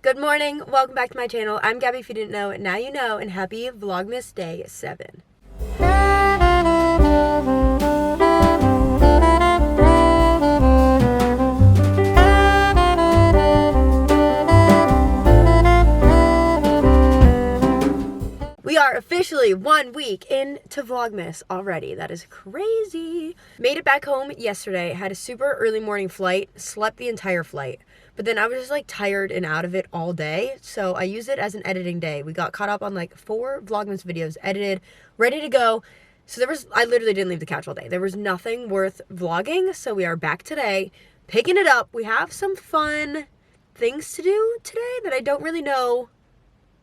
Good morning, welcome back to my channel. I'm Gabi, if you didn't know, now you know, and happy Vlogmas Day 7. We are officially 1 week into Vlogmas already. That is crazy. Made it back home yesterday, had a super early morning flight, slept the entire flight. But then I was just like tired and out of it all day. So I used it as an editing day. We got caught up on like 4 Vlogmas videos, edited, ready to go. So I literally didn't leave the couch all day. There was nothing worth vlogging. So we are back today, picking it up. We have some fun things to do today that I don't really know.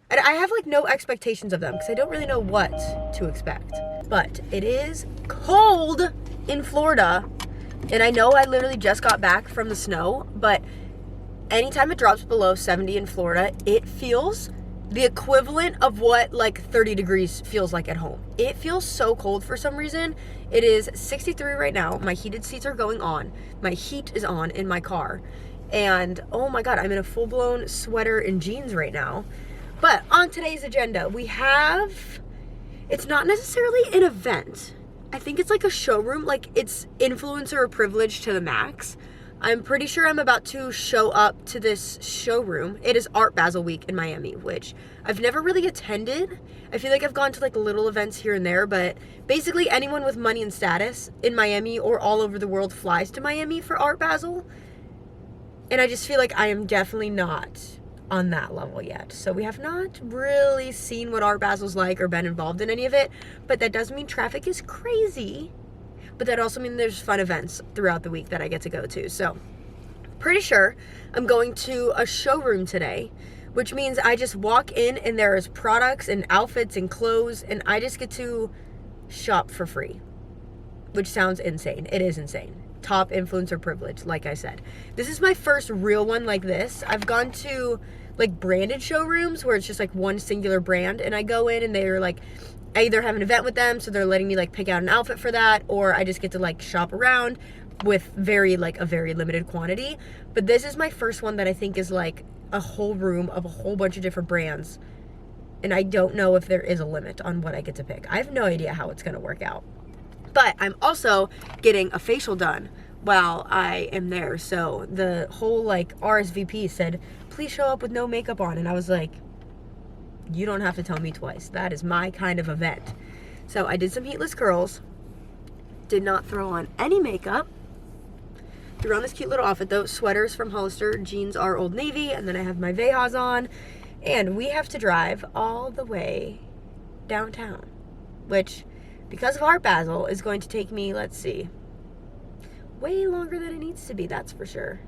I have like no expectations of them because I don't really know what to expect. But it is cold in Florida. And I know I literally just got back from the snow, but anytime it drops below 70 in Florida, it feels the equivalent of what like 30 degrees feels like at home. It feels so cold for some reason. It is 63 right now. My heated seats are going on. My heat is on in my car. And oh my God, I'm in a full-blown sweater and jeans right now. But on today's agenda, we have, it's not necessarily an event. I think it's like a showroom, like it's influencer privilege to the max. I'm pretty sure I'm about to show up to this showroom. It is Art Basel Week in Miami, which I've never really attended. I feel like I've gone to like little events here and there, but basically anyone with money and status in Miami or all over the world flies to Miami for Art Basel. And I just feel like I am definitely not on that level yet. So we have not really seen what Art Basel's like or been involved in any of it, but that doesn't mean traffic is crazy. But that also means there's fun events throughout the week that I get to go to. So pretty sure I'm going to a showroom today, which means I just walk in and there is products and outfits and clothes and I just get to shop for free, which sounds insane. It is insane. Top influencer privilege, like I said. This is my first real one like this. I've gone to like branded showrooms where it's just like one singular brand and I go in and they're like, I either have an event with them, so they're letting me like pick out an outfit for that, or I just get to like shop around with a very limited quantity. But this is my first one that I think is like a whole room of a whole bunch of different brands. And I don't know if there is a limit on what I get to pick. I have no idea how it's gonna work out. But I'm also getting a facial done while I am there. So the whole like RSVP said, please show up with no makeup on. And I was like, you don't have to tell me twice. That is my kind of event. So I did some heatless curls. Did not throw on any makeup. Threw on this cute little outfit though. Sweaters from Hollister. Jeans are Old Navy. And then I have my Vejas on. And we have to drive all the way downtown. Which, because of Art Basel, is going to take me, let's see, way longer than it needs to be, that's for sure.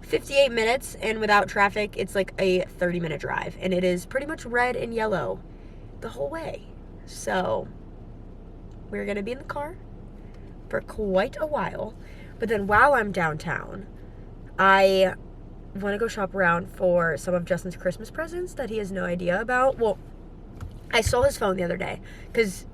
58 minutes, and without traffic, it's like a 30-minute drive. And it is pretty much red and yellow the whole way. So, we're going to be in the car for quite a while. But then while I'm downtown, I want to go shop around for some of Justin's Christmas presents that he has no idea about. Well, I stole his phone the other day, because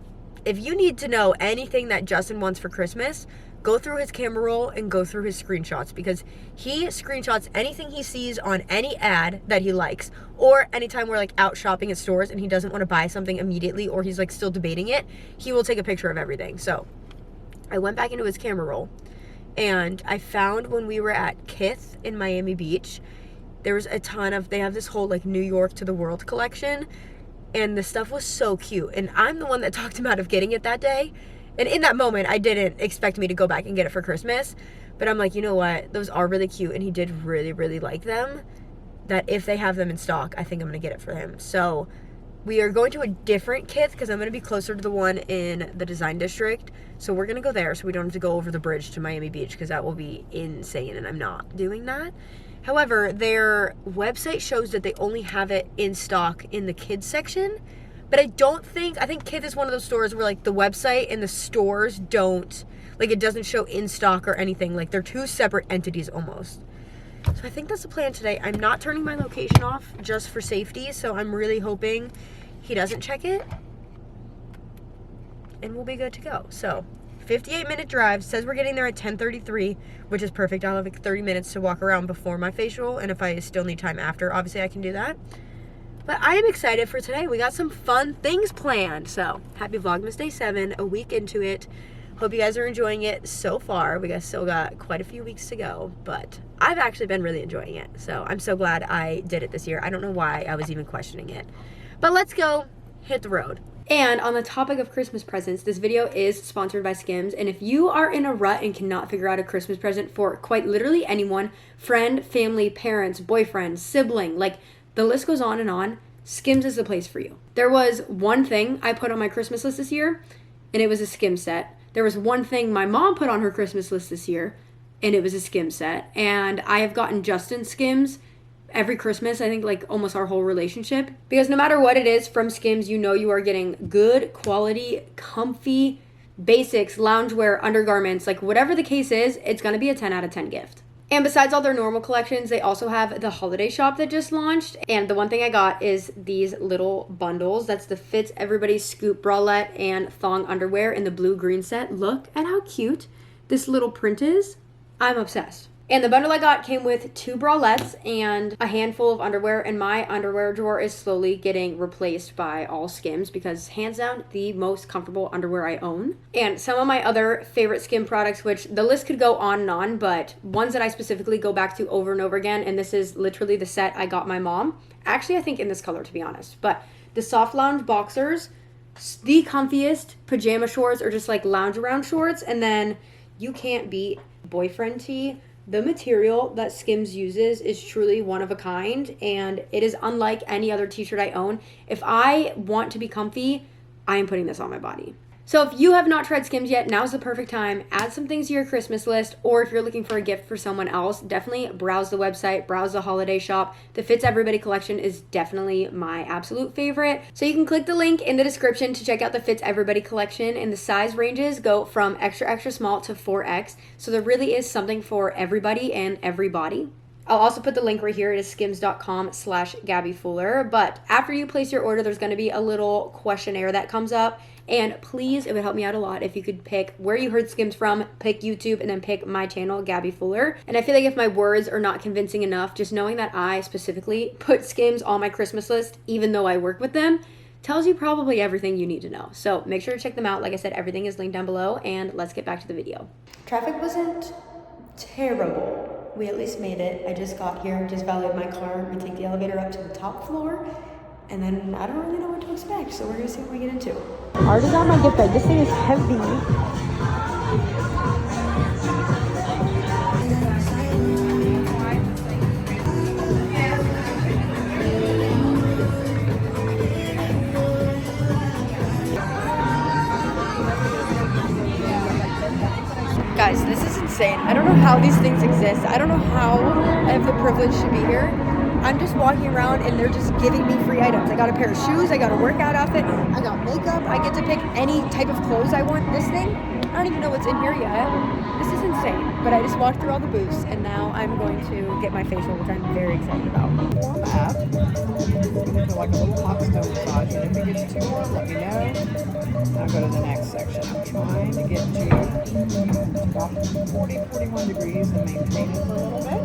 if you need to know anything that Justin wants for Christmas, go through his camera roll and go through his screenshots, because he screenshots anything he sees on any ad that he likes, or anytime we're like out shopping at stores and he doesn't want to buy something immediately or he's like still debating it, he will take a picture of everything. So I went back into his camera roll and I found when we were at Kith in Miami Beach, there was a ton of, they have this whole like New York to the world collection. And the stuff was so cute. And I'm the one that talked him out of getting it that day. And in that moment, I didn't expect me to go back and get it for Christmas. But I'm like, you know what? Those are really cute. And he did really, really like them. That if they have them in stock, I think I'm going to get it for him. So we are going to a different Kith because I'm going to be closer to the one in the Design District. So we're going to go there so we don't have to go over the bridge to Miami Beach, because that will be insane. And I'm not doing that. However, their website shows that they only have it in stock in the kids section. But I think Kith is one of those stores where like the website and the stores don't, like it doesn't show in stock or anything. Like they're two separate entities almost. So I think that's the plan today. I'm not turning my location off just for safety. So I'm really hoping he doesn't check it. And we'll be good to go. So 58-minute drive. Says we're getting there at 10:33, which is perfect. I'll have like 30 minutes to walk around before my facial, and if I still need time after, obviously I can do that. But I am excited for today. We got some fun things planned. So happy Vlogmas Day 7, a week into it. Hope you guys are enjoying it so far. We guys still got quite a few weeks to go, but I've actually been really enjoying it. So I'm so glad I did it this year. I don't know why I was even questioning it. But let's go hit the road. And on the topic of Christmas presents, this video is sponsored by Skims. And if you are in a rut and cannot figure out a Christmas present for quite literally anyone, friend, family, parents, boyfriend, sibling, like the list goes on and on, Skims is the place for you. There was one thing I put on my Christmas list this year, and it was a Skims set. There was one thing my mom put on her Christmas list this year, and it was a Skims set. And I have gotten Justin Skims every Christmas, I think like almost our whole relationship. Because no matter what it is from Skims, you know you are getting good quality, comfy, basics, loungewear, undergarments, like whatever the case is, it's going to be a 10 out of 10 gift. And besides all their normal collections, they also have the holiday shop that just launched. And the one thing I got is these little bundles. That's the Fits Everybody Scoop bralette and thong underwear in the blue-green set. Look at how cute this little print is. I'm obsessed. And the bundle I got came with 2 bralettes and a handful of underwear, and my underwear drawer is slowly getting replaced by all Skims because hands down the most comfortable underwear I own. And some of my other favorite Skim products, which the list could go on and on, but ones that I specifically go back to over and over again, and this is literally the set I got my mom. Actually, I think in this color, to be honest. But the Soft Lounge boxers, the comfiest pajama shorts or just like lounge around shorts, and then you can't beat boyfriend tee. The material that Skims uses is truly one of a kind, and it is unlike any other t-shirt I own. If I want to be comfy, I am putting this on my body. So if you have not tried Skims yet, now's the perfect time. Add some things to your Christmas list, or if you're looking for a gift for someone else, definitely browse the website, browse the holiday shop. The Fits Everybody collection is definitely my absolute favorite. So you can click the link in the description to check out the Fits Everybody collection, and the size ranges go from extra, extra small to 4X. So there really is something for everybody and everybody. I'll also put the link right here. It is skims.com/Gabi Fuller. But after you place your order, there's going to be a little questionnaire that comes up. And please, it would help me out a lot if you could pick where you heard Skims from, pick YouTube, and then pick my channel, Gabi Fuller. And I feel like if my words are not convincing enough, just knowing that I specifically put Skims on my Christmas list, even though I work with them, tells you probably everything you need to know. So make sure to check them out. Like I said, everything is linked down below, and let's get back to the video. Traffic wasn't terrible. We at least made it. I just got here, just valeted my car. We take the elevator up to the top floor, and then I don't really know what to expect, so we're gonna see what we get into. I already got my gift bag. This thing is heavy. Guys, this is insane. I don't know how these things exist. I don't know how I have the privilege to be here. I'm just walking around and they're just giving me free items. I got a pair of shoes, I got a workout outfit, I got makeup, I get to pick any type of clothes I want. This thing, I don't even know what's in here yet. This is insane. But I just walked through all the booths and now I'm going to get my facial, which I'm very excited about. Warm up to like a little hot stove massage, and if it gets too warm, let me know. I'll go to the next section. I'm trying to get to about 40-41 degrees and maintain it for a little bit.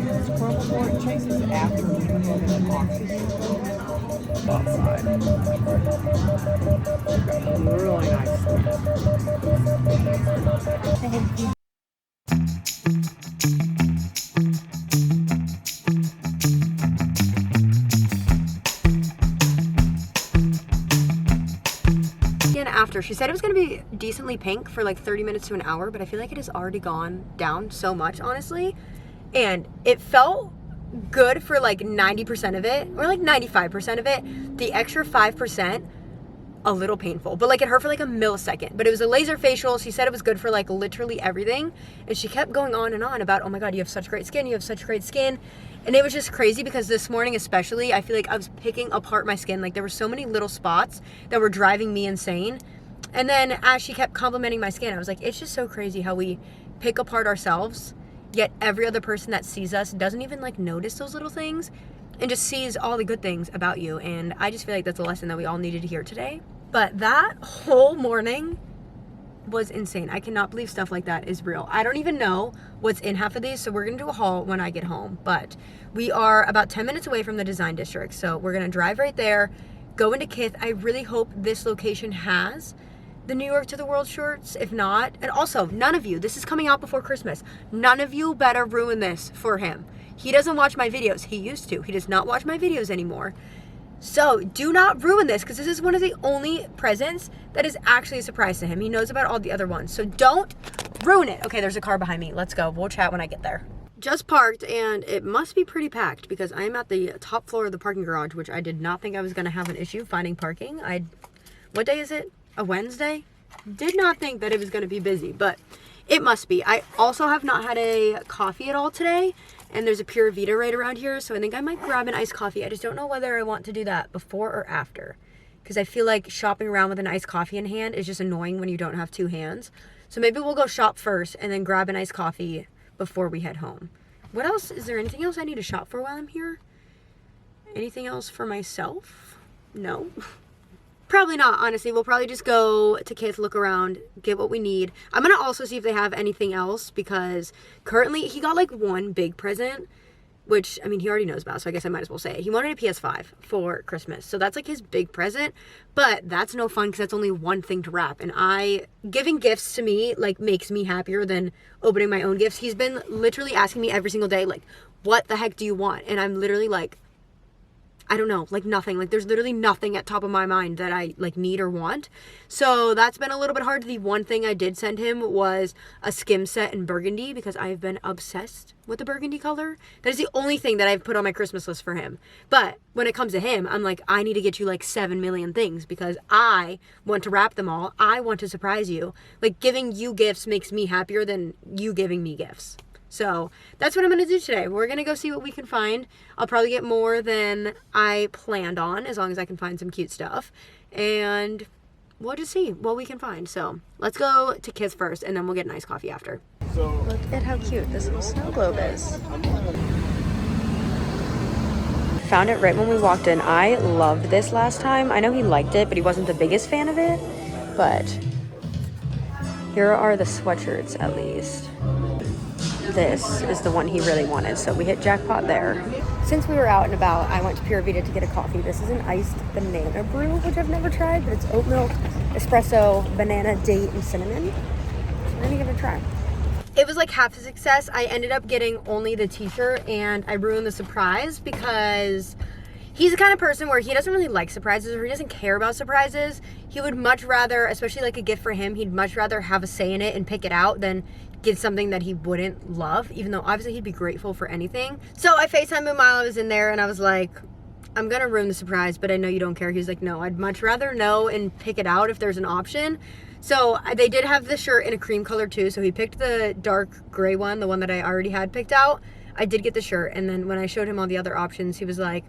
This crumble board chases after we go in an oxygen outside. Really nice. After she said it was going to be decently pink for like 30 minutes to an hour, but I feel like it has already gone down so much, honestly. And it felt good for like 90% of it, or like 95% of it. The extra 5%, a little painful, but like it hurt for like a millisecond. But it was a laser facial. She said it was good for like literally everything, and she kept going on and on about, oh my god, you have such great skin, you have such great skin. And it was just crazy because this morning especially, I feel like I was picking apart my skin. Like there were so many little spots that were driving me insane. And then as she kept complimenting my skin, I was like, it's just so crazy how we pick apart ourselves, yet every other person that sees us doesn't even like notice those little things and just sees all the good things about you. And I just feel like that's a lesson that we all needed to hear today. But that whole morning was insane. I cannot believe stuff like that is real. I don't even know what's in half of these, so we're gonna do a haul when I get home. But we are about 10 minutes away from the design district, so we're gonna drive right there, go into Kith. I really hope this location has the New York to the World shorts. If not, and also none of you, this is coming out before Christmas, none of you better ruin this for him. He doesn't watch my videos. He used to. He does not watch my videos anymore. So do not ruin this, because this is one of the only presents that is actually a surprise to him. He knows about all the other ones, so don't ruin it. Okay, there's a car behind me. Let's go. We'll chat when I get there. Just parked, and it must be pretty packed because I'm at the top floor of the parking garage, which I did not think I was going to have an issue finding parking. What day is it? A Wednesday? Did not think that it was going to be busy, but it must be. I also have not had a coffee at all today, and there's a Pura Vida right around here, so I think I might grab an iced coffee. I just don't know whether I want to do that before or after, because I feel like shopping around with an iced coffee in hand is just annoying when you don't have two hands. So maybe we'll go shop first and then grab an iced coffee before we head home. What else? Is there anything else I need to shop for while I'm here? Anything else for myself? No. Probably not, honestly. We'll probably just go to Kith, look around, get what we need. I'm going to also see if they have anything else, because currently he got like one big present, which, I mean, he already knows about, so I guess I might as well say it. He wanted a PS5 for Christmas, so that's like his big present, but that's no fun because that's only one thing to wrap, and giving gifts to me, like, makes me happier than opening my own gifts. He's been literally asking me every single day, like, what the heck do you want? And I'm literally like, I don't know, like nothing. Like there's literally nothing at top of my mind that I like need or want. So that's been a little bit hard. The one thing I did send him was a skim set in burgundy, because I've been obsessed with the burgundy color. That is the only thing that I've put on my Christmas list for him. But when it comes to him, I'm like, I need to get you like 7 million things, because I want to wrap them all. I want to surprise you. Like giving you gifts makes me happier than you giving me gifts. So that's what I'm going to do today. We're going to go see what we can find. I'll probably get more than I planned on, as long as I can find some cute stuff. And we'll just see what we can find. So let's go to Kiss first, and then we'll get an iced coffee after. Look at how cute this little snow globe is. Found it right when we walked in. I loved this last time. I know he liked it, but he wasn't the biggest fan of it. But here are the sweatshirts, at least. This is the one he really wanted, so we hit jackpot there. Since we were out and about, I went to Pura Vida to get a coffee. This is an iced banana brew, which I've never tried, but it's oat milk, espresso, banana, date, and cinnamon. So we're gonna give it a try. It was like half a success. I ended up getting only the t-shirt, and I ruined the surprise because he's the kind of person where he doesn't really like surprises, or he doesn't care about surprises. He would much rather, especially like a gift for him, he'd much rather have a say in it and pick it out than get something that he wouldn't love, even though obviously he'd be grateful for anything. So I FaceTimed him while I was in there, and I was like, I'm gonna ruin the surprise, but I know you don't care. He was like, no, I'd much rather know and pick it out if there's an option. So they did have the shirt in a cream color too, so he picked the dark gray one, the one that I already had picked out. I did get the shirt, and then when I showed him all the other options, he was like,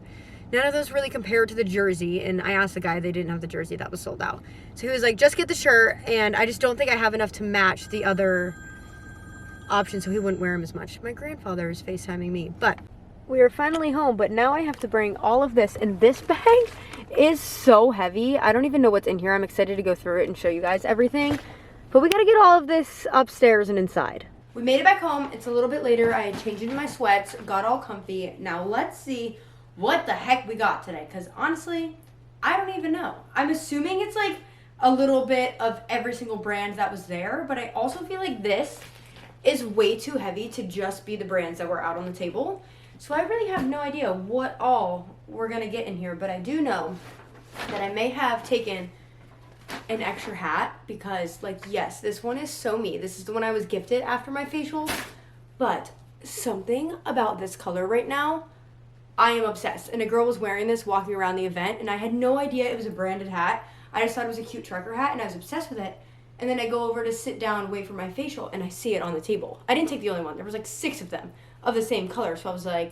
none of those really compared to the jersey. And I asked the guy, they didn't have the jersey, that was sold out. So he was like, just get the shirt, and I just don't think I have enough to match the other option, so he wouldn't wear them as much. My grandfather is FaceTiming me. But we are finally home, but now I have to bring all of this, and this bag is so heavy. I don't even know what's in here. I'm excited to go through it and show you guys everything, but we got to get all of this upstairs and inside. We made it back home. It's a little bit later. I had changed into my sweats, got all comfy. Now let's see what the heck we got today, because honestly, I don't even know. I'm assuming it's like a little bit of every single brand that was there, but I also feel like this is way too heavy to just be the brands that were out on the table. So I really have no idea what all we're gonna get in here, but I do know that I may have taken an extra hat, because like, yes, this one is so me. This is the one I was gifted after my facial, but something about this color right now, I am obsessed. And a girl was wearing this walking around the event, and I had no idea it was a branded hat. I just thought it was a cute trucker hat, and I was obsessed with it. And then I go over to sit down, wait for my facial, and I see it on the table. I didn't take the only one. There was like 6 of them of the same color. So I was like,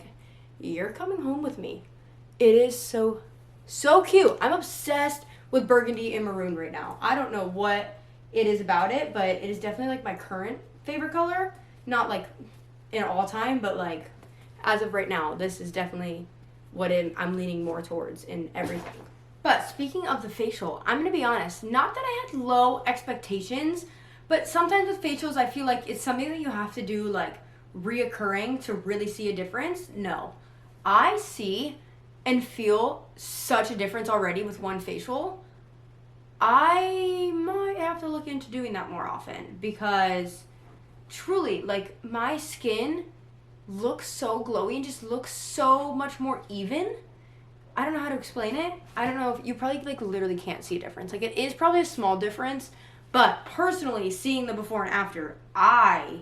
you're coming home with me. It is so, so cute. I'm obsessed with burgundy and maroon right now. I don't know what it is about it, but it is definitely like my current favorite color. Not like in all time, but like as of right now, this is definitely what I'm leaning more towards in everything. But speaking of the facial, I'm going to be honest, not that I had low expectations, but sometimes with facials, I feel like it's something that you have to do like reoccurring to really see a difference. No, I see and feel such a difference already with one facial. I might have to look into doing that more often because truly, like, my skin looks so glowy and just looks so much more even. I don't know how to explain it. I don't know if you probably like literally can't see a difference. Like, it is probably a small difference, but personally seeing the before and after, I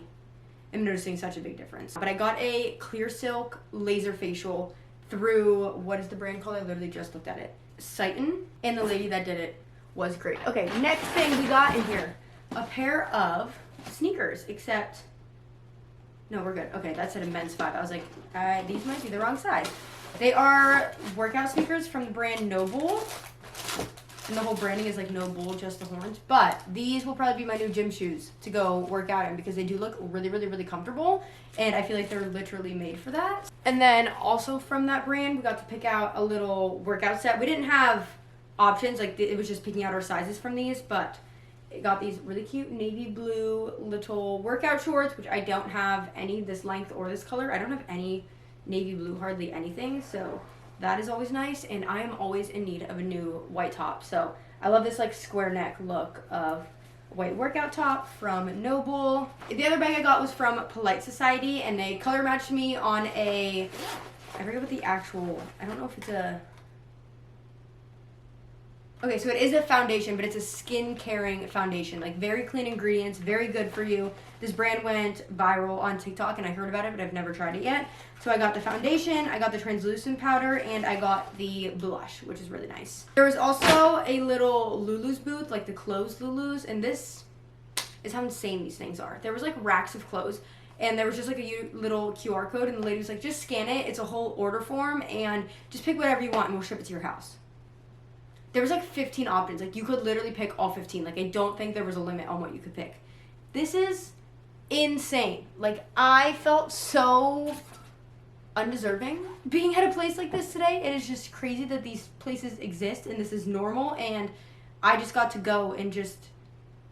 am noticing such a big difference. But I got a clear silk laser facial through, what is the brand called? I literally just looked at it. Sighton, and the lady that did it was great. Okay, next thing we got in here, a pair of sneakers, except, no, we're good. Okay, that said a men's 5. I was like, these might be the wrong size. They are workout sneakers from the brand Noble. And the whole branding is like Noble, just the horns. But these will probably be my new gym shoes to go work out in because they do look really, really, really comfortable. And I feel like they're literally made for that. And then also from that brand, we got to pick out a little workout set. We didn't have options. Like, it was just picking out our sizes from these. But it got these really cute navy blue little workout shorts, which I don't have any this length or this color. I don't have any navy blue, hardly anything. So that is always nice, and I am always in need of a new white top. So I love this like square neck look of white workout top from Noble. The other bag I got was from Polite Society, and they color matched me on a, I forget what the actual, I don't know if it's a, okay, so it is a foundation, but it's a skin caring foundation. Like, very clean ingredients, very good for you. This brand went viral on TikTok, and I heard about it, but I've never tried it yet. So I got the foundation, I got the translucent powder, and I got the blush, which is really nice. There was also a little Lulu's booth, like the clothes Lulu's, and this is how insane these things are. There was like racks of clothes, and there was just like a little QR code, and the lady was like, just scan it. It's a whole order form, and just pick whatever you want, and we'll ship it to your house. There was like 15 options. Like, you could literally pick all 15. Like, I don't think there was a limit on what you could pick. This is insane. Like, I felt so undeserving being at a place like this today. It is just crazy that these places exist and this is normal, and I just got to go and just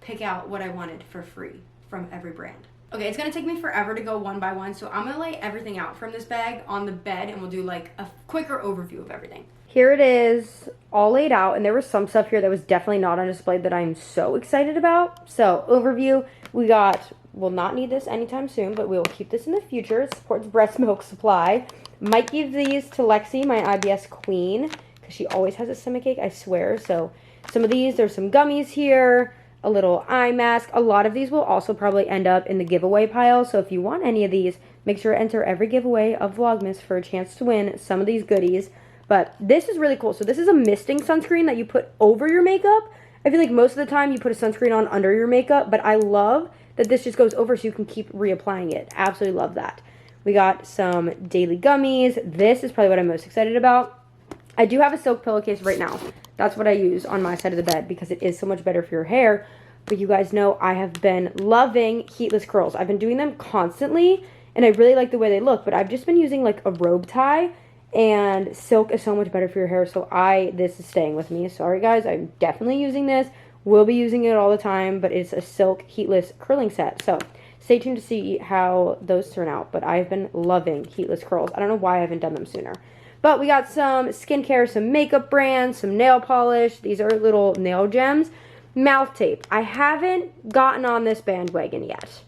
pick out what I wanted for free from every brand. Okay, it's gonna take me forever to go one by one, so I'm gonna lay everything out from this bag on the bed, and we'll do like a quicker overview of everything. Here it is, all laid out, and there was some stuff here that was definitely not on display that I'm so excited about. So, overview, we got, we'll not need this anytime soon, but we will keep this in the future. It supports breast milk supply. Might give these to Lexi, my IBS queen, because she always has a stomachache, I swear. So, some of these, there's some gummies here, a little eye mask. A lot of these will also probably end up in the giveaway pile, so if you want any of these, make sure to enter every giveaway of Vlogmas for a chance to win some of these goodies. But this is really cool. So this is a misting sunscreen that you put over your makeup. I feel like most of the time you put a sunscreen on under your makeup, but I love that this just goes over so you can keep reapplying it. Absolutely love that. We got some daily gummies. This is probably what I'm most excited about. I do have a silk pillowcase right now. That's what I use on my side of the bed because it is so much better for your hair. But you guys know I have been loving heatless curls. I've been doing them constantly, and I really like the way they look, but I've just been using like a robe tie. And silk is so much better for your hair, so this is staying with me. Sorry guys, I'm definitely using this. Will be using it all the time, but it's a silk heatless curling set. So stay tuned to see how those turn out. But I've been loving heatless curls. I don't know why I haven't done them sooner. But we got some skincare, some makeup brands, some nail polish. These are little nail gems. Mouth tape. I haven't gotten on this bandwagon yet.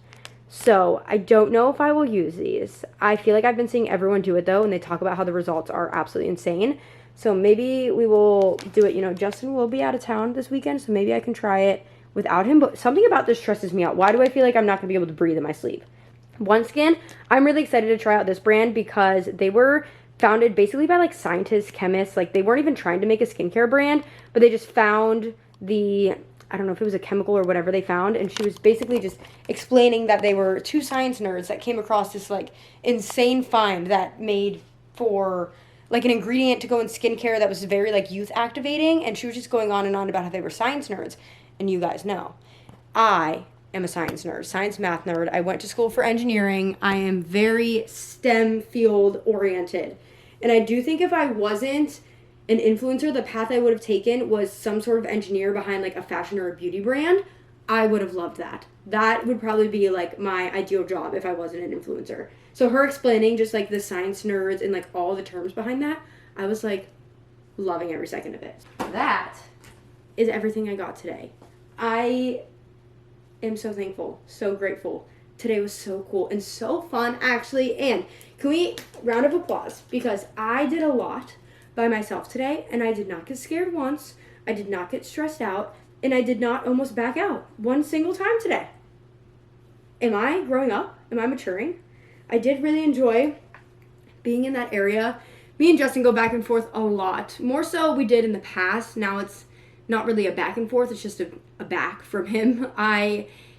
So, I don't know if I will use these. I feel like I've been seeing everyone do it, though, and they talk about how the results are absolutely insane. So, maybe we will do it. You know, Justin will be out of town this weekend, so maybe I can try it without him. But something about this stresses me out. Why do I feel like I'm not going to be able to breathe in my sleep? OneSkin, I'm really excited to try out this brand because they were founded basically by, like, scientists, chemists. Like, they weren't even trying to make a skincare brand, but they just found I don't know if it was a chemical or whatever they found, and she was basically just explaining that they were two science nerds that came across this, like, insane find that made for, like, an ingredient to go in skincare that was very, like, youth activating, and she was just going on and on about how they were science nerds, and you guys know, I am a science nerd, science math nerd. I went to school for engineering. I am very STEM field oriented, and I do think if I wasn't an influencer, the path I would have taken was some sort of engineer behind like a fashion or a beauty brand, I would have loved that. That would probably be like my ideal job if I wasn't an influencer. So her explaining just like the science nerds and like all the terms behind that, I was like loving every second of it. That is everything I got today. I am so thankful, so grateful. Today was so cool and so fun, actually. And can we round of applause, because I did a lot by myself today, and I did not get scared once. I did not get stressed out, and I did not almost back out one single time today. Am I growing up? Am I maturing? I did really enjoy being in that area. Me and Justin go back and forth a lot. More so we did in the past. Now it's not really a back and forth. It's just a back from him.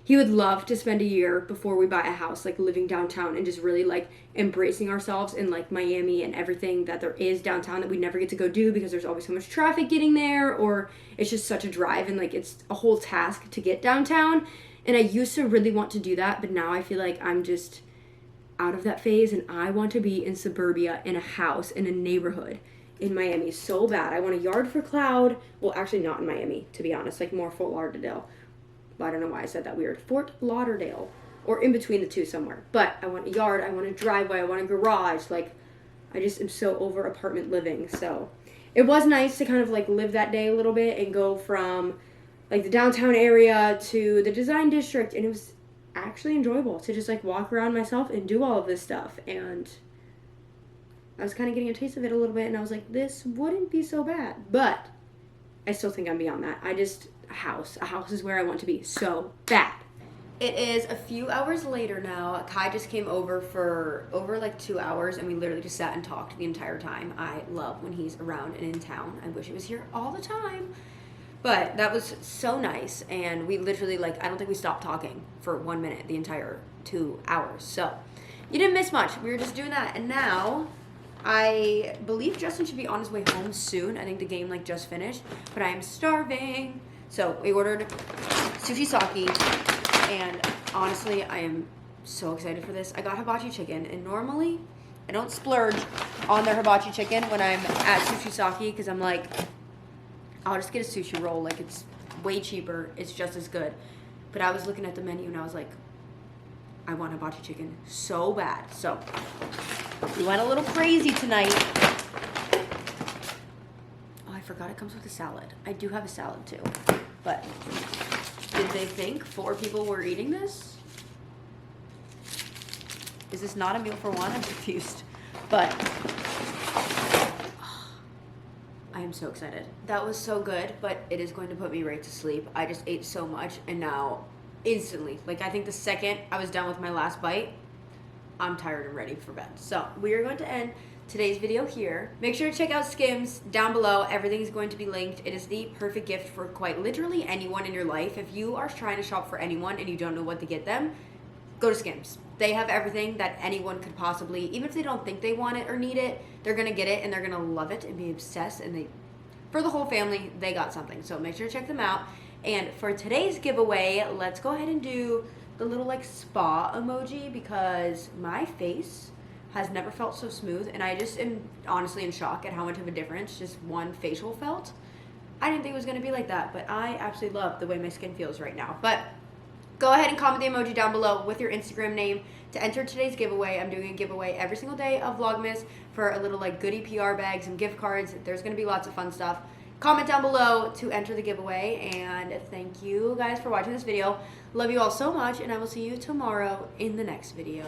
He would love to spend a year before we buy a house, like living downtown and just really like embracing ourselves in like Miami and everything that there is downtown that we never get to go do because there's always so much traffic getting there, or it's just such a drive and like it's a whole task to get downtown. And I used to really want to do that, but now I feel like I'm just out of that phase and I want to be in suburbia, in a house, in a neighborhood in Miami so bad. I want a yard for Cloud. Well, actually not in Miami, to be honest, like more Fort Lauderdale. I don't know why I said that weird. Fort Lauderdale, or in between the two somewhere. But I want a yard, I want a driveway, I want a garage. Like, I just am so over apartment living. So it was nice to kind of like live that day a little bit and go from like the downtown area to the design district. And it was actually enjoyable to just like walk around myself and do all of this stuff. And I was kind of getting a taste of it a little bit. And I was like, this wouldn't be so bad. But I still think I'm beyond that. A house is where I want to be so bad. It is a few hours later now. Kai just came over for over like 2 hours and we literally just sat and talked the entire time. I love when he's around and in town. I wish he was here all the time. But that was so nice, and we literally like, I don't think we stopped talking for 1 minute the entire 2 hours. So you didn't miss much. We were just doing that, and now I believe Justin should be on his way home soon. I think the game like just finished, but I am starving. So we ordered sushi sake, and honestly, I am so excited for this. I got hibachi chicken, and normally I don't splurge on their hibachi chicken when I'm at sushi sake because I'm like, I'll just get a sushi roll. Like, it's way cheaper. It's just as good. But I was looking at the menu, and I was like, I want hibachi chicken so bad. So we went a little crazy tonight. Oh, I forgot it comes with a salad. I do have a salad, too. But did they think 4 people were eating this? Is this not a meal for one? I'm confused. But I am so excited. That was so good, but it is going to put me right to sleep. I just ate so much, and now instantly, like I think the second I was done with my last bite, I'm tired and ready for bed. So we are going to end today's video here. Make sure to check out Skims down below. Everything's going to be linked. It is the perfect gift for quite literally anyone in your life. If you are trying to shop for anyone and you don't know what to get them, go to Skims. They have everything that anyone could possibly, even if they don't think they want it or need it, they're gonna get it and they're gonna love it and be obsessed, and for the whole family, they got something. So make sure to check them out. And for today's giveaway, let's go ahead and do the little like spa emoji, because my face has never felt so smooth, and I just am honestly in shock at how much of a difference just one facial felt. I didn't think it was gonna be like that, but I absolutely love the way my skin feels right now. But go ahead and comment the emoji down below with your Instagram name to enter today's giveaway. I'm doing a giveaway every single day of Vlogmas for a little like goodie PR bag, some gift cards. There's gonna be lots of fun stuff. Comment down below to enter the giveaway, and thank you guys for watching this video. Love you all so much, and I will see you tomorrow in the next video.